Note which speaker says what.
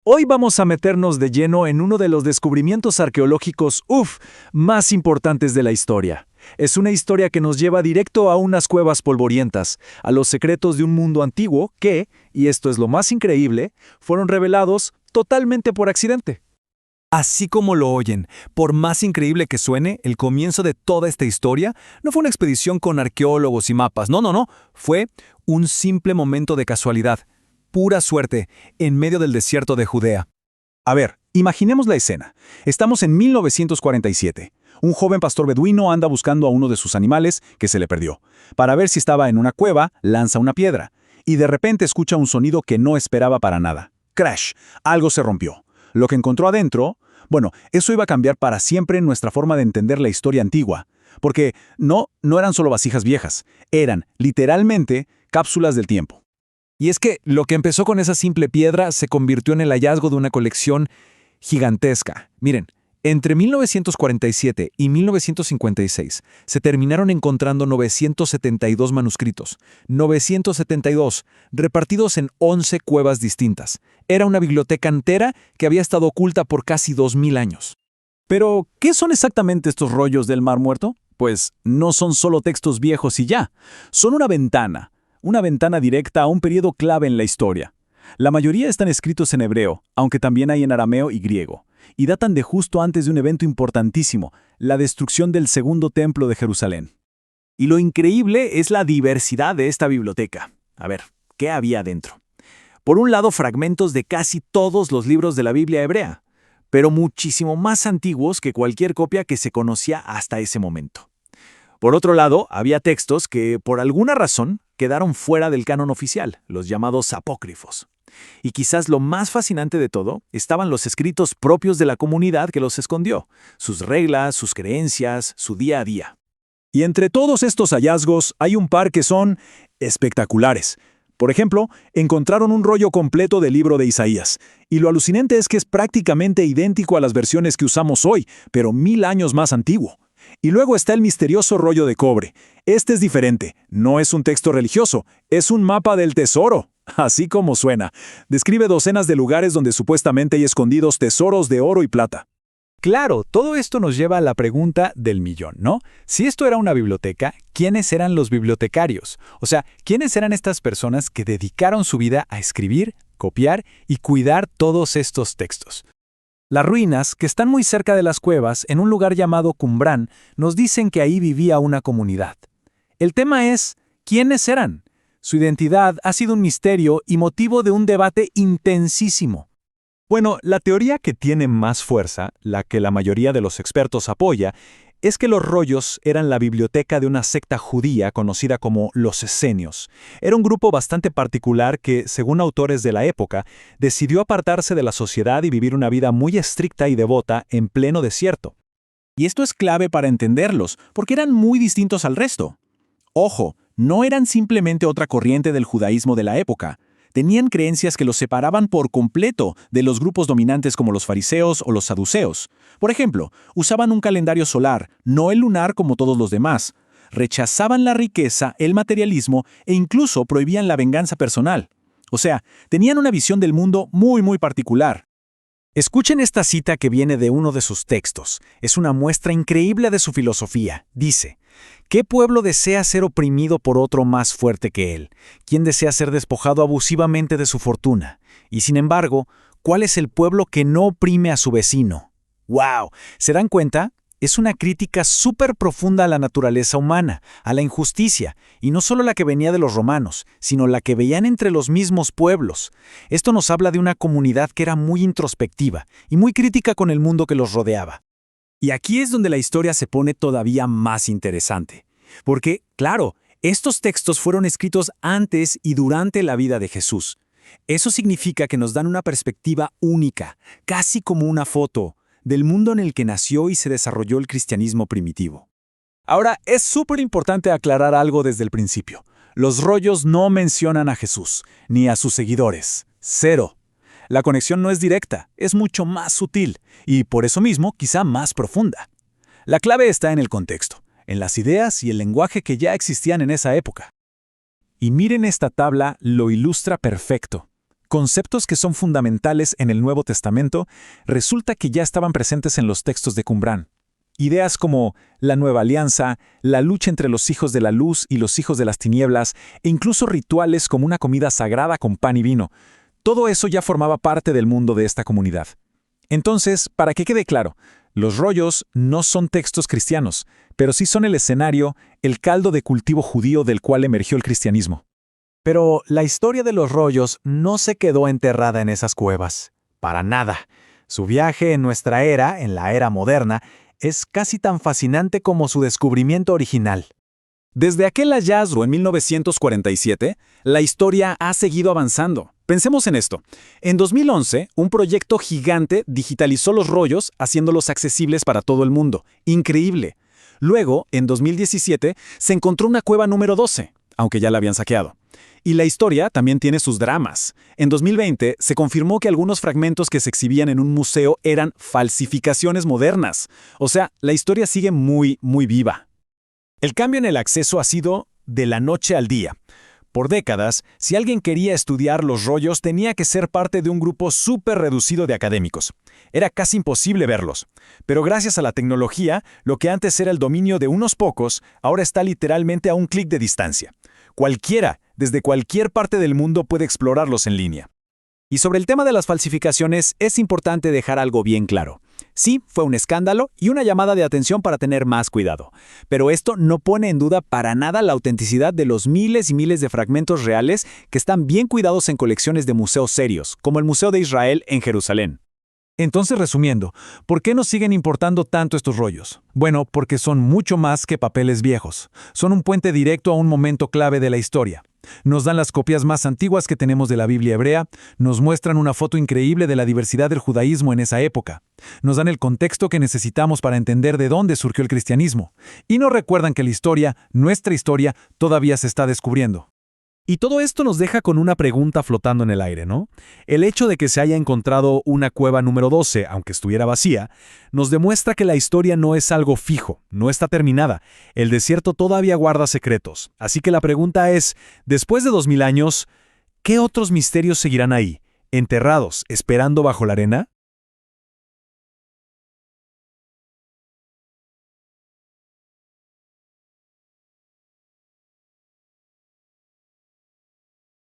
Speaker 1: Hoy vamos a meternos de lleno en uno de los descubrimientos arqueológicos, más importantes de la historia. Es una historia que nos lleva directo a unas cuevas polvorientas, a los secretos de un mundo antiguo que, y esto es lo más increíble, fueron revelados totalmente por accidente.
Speaker 2: Así como lo oyen, por más increíble que suene, el comienzo de toda esta historia no fue una expedición con arqueólogos y mapas, no, fue un simple momento de casualidad, pura suerte, en medio del desierto de Judea.
Speaker 3: A ver, imaginemos la escena. Estamos en 1947. Un joven pastor beduino anda buscando a uno de sus animales que se le perdió. Para ver si estaba en una cueva, lanza una piedra. Y de repente escucha un sonido que no esperaba para nada. ¡Crash! Algo se rompió. Lo que encontró adentro, eso iba a cambiar para siempre nuestra forma de entender la historia antigua. Porque no eran solo vasijas viejas, eran, literalmente, cápsulas del tiempo.
Speaker 2: Y es que lo que empezó con esa simple piedra se convirtió en el hallazgo de una colección gigantesca. Miren, entre 1947 y 1956 se terminaron encontrando 972 manuscritos, 972, repartidos en 11 cuevas distintas. Era una biblioteca entera que había estado oculta por casi 2000 años.
Speaker 3: Pero, ¿qué son exactamente estos rollos del Mar Muerto? Pues no son solo textos viejos y ya. Son una ventana directa a un periodo clave en la historia. La mayoría están escritos en hebreo, aunque también hay en arameo y griego, y datan de justo antes de un evento importantísimo, la destrucción del Segundo Templo de Jerusalén. Y lo increíble es la diversidad de esta biblioteca. A ver, ¿qué había dentro? Por un lado, fragmentos de casi todos los libros de la Biblia hebrea, pero muchísimo más antiguos que cualquier copia que se conocía hasta ese momento. Por otro lado, había textos que, por alguna razón, quedaron fuera del canon oficial, los llamados apócrifos. Y quizás lo más fascinante de todo estaban los escritos propios de la comunidad que los escondió, sus reglas, sus creencias, su día a día. Y entre todos estos hallazgos hay un par que son espectaculares. Por ejemplo, encontraron un rollo completo del libro de Isaías, y lo alucinante es que es prácticamente idéntico a las versiones que usamos hoy, pero 1000 años más antiguo. Y luego está el misterioso rollo de cobre. Este es diferente, no es un texto religioso, es un mapa del tesoro. Así como suena. Describe docenas de lugares donde supuestamente hay escondidos tesoros de oro y plata.
Speaker 2: Claro, todo esto nos lleva a la pregunta del millón, ¿no? Si esto era una biblioteca, ¿quiénes eran los bibliotecarios? O sea, ¿quiénes eran estas personas que dedicaron su vida a escribir, copiar y cuidar todos estos textos? Las ruinas, que están muy cerca de las cuevas, en un lugar llamado Qumran, nos dicen que ahí vivía una comunidad. El tema es, ¿quiénes eran? Su identidad ha sido un misterio y motivo de un debate intensísimo.
Speaker 1: Bueno, la teoría que tiene más fuerza, la que la mayoría de los expertos apoya, es que los rollos eran la biblioteca de una secta judía conocida como los esenios. Era un grupo bastante particular que, según autores de la época, decidió apartarse de la sociedad y vivir una vida muy estricta y devota en pleno desierto.
Speaker 3: Y esto es clave para entenderlos, porque eran muy distintos al resto. Ojo, no eran simplemente otra corriente del judaísmo de la época. Tenían creencias que los separaban por completo de los grupos dominantes como los fariseos o los saduceos. Por ejemplo, usaban un calendario solar, no el lunar como todos los demás. Rechazaban la riqueza, el materialismo e incluso prohibían la venganza personal. O sea, tenían una visión del mundo muy particular.
Speaker 2: Escuchen esta cita que viene de uno de sus textos. Es una muestra increíble de su filosofía. Dice: ¿qué pueblo desea ser oprimido por otro más fuerte que él? ¿Quién desea ser despojado abusivamente de su fortuna? Y sin embargo, ¿cuál es el pueblo que no oprime a su vecino? ¡Wow! ¿Se dan cuenta? Es una crítica súper profunda a la naturaleza humana, a la injusticia, y no solo la que venía de los romanos, sino la que veían entre los mismos pueblos. Esto nos habla de una comunidad que era muy introspectiva y muy crítica con el mundo que los rodeaba.
Speaker 3: Y aquí es donde la historia se pone todavía más interesante. Porque, claro, estos textos fueron escritos antes y durante la vida de Jesús. Eso significa que nos dan una perspectiva única, casi como una foto, del mundo en el que nació y se desarrolló el cristianismo primitivo. Ahora, es súper importante aclarar algo desde el principio. Los rollos no mencionan a Jesús, ni a sus seguidores. Cero. La conexión no es directa, es mucho más sutil, y por eso mismo quizá más profunda. La clave está en el contexto, en las ideas y el lenguaje que ya existían en esa época. Y miren esta tabla, lo ilustra perfecto.
Speaker 1: Conceptos que son fundamentales en el Nuevo Testamento resulta que ya estaban presentes en los textos de Qumran. Ideas como la nueva alianza, la lucha entre los hijos de la luz y los hijos de las tinieblas, e incluso rituales como una comida sagrada con pan y vino. Todo eso ya formaba parte del mundo de esta comunidad. Entonces, para que quede claro, los rollos no son textos cristianos, pero sí son el escenario, el caldo de cultivo judío del cual emergió el cristianismo.
Speaker 2: Pero la historia de los rollos no se quedó enterrada en esas cuevas. Para nada. Su viaje en nuestra era, en la era moderna, es casi tan fascinante como su descubrimiento original.
Speaker 3: Desde aquel hallazgo en 1947, la historia ha seguido avanzando. Pensemos en esto. En 2011, un proyecto gigante digitalizó los rollos haciéndolos accesibles para todo el mundo. Increíble. Luego, en 2017, se encontró una cueva número 12, aunque ya la habían saqueado. Y la historia también tiene sus dramas. En 2020 se confirmó que algunos fragmentos que se exhibían en un museo eran falsificaciones modernas. O sea, la historia sigue muy viva.
Speaker 1: El cambio en el acceso ha sido de la noche al día. Por décadas, si alguien quería estudiar los rollos, tenía que ser parte de un grupo súper reducido de académicos. Era casi imposible verlos. Pero gracias a la tecnología, lo que antes era el dominio de unos pocos, ahora está literalmente a un clic de distancia. Cualquiera, desde cualquier parte del mundo, puede explorarlos en línea.
Speaker 2: Y sobre el tema de las falsificaciones, es importante dejar algo bien claro. Sí, fue un escándalo y una llamada de atención para tener más cuidado. Pero esto no pone en duda para nada la autenticidad de los miles y miles de fragmentos reales que están bien cuidados en colecciones de museos serios, como el Museo de Israel en Jerusalén.
Speaker 1: Entonces, resumiendo, ¿por qué nos siguen importando tanto estos rollos? Bueno, porque son mucho más que papeles viejos. Son un puente directo a un momento clave de la historia. Nos dan las copias más antiguas que tenemos de la Biblia hebrea, nos muestran una foto increíble de la diversidad del judaísmo en esa época, nos dan el contexto que necesitamos para entender de dónde surgió el cristianismo, y nos recuerdan que la historia, nuestra historia, todavía se está descubriendo. Y todo esto nos deja con una pregunta flotando en el aire, ¿no? El hecho de que se haya encontrado una cueva número 12, aunque estuviera vacía, nos demuestra que la historia no es algo fijo, no está terminada. El desierto todavía guarda secretos. Así que la pregunta es, después de 2000 años, ¿qué otros misterios seguirán ahí, enterrados, esperando bajo la arena?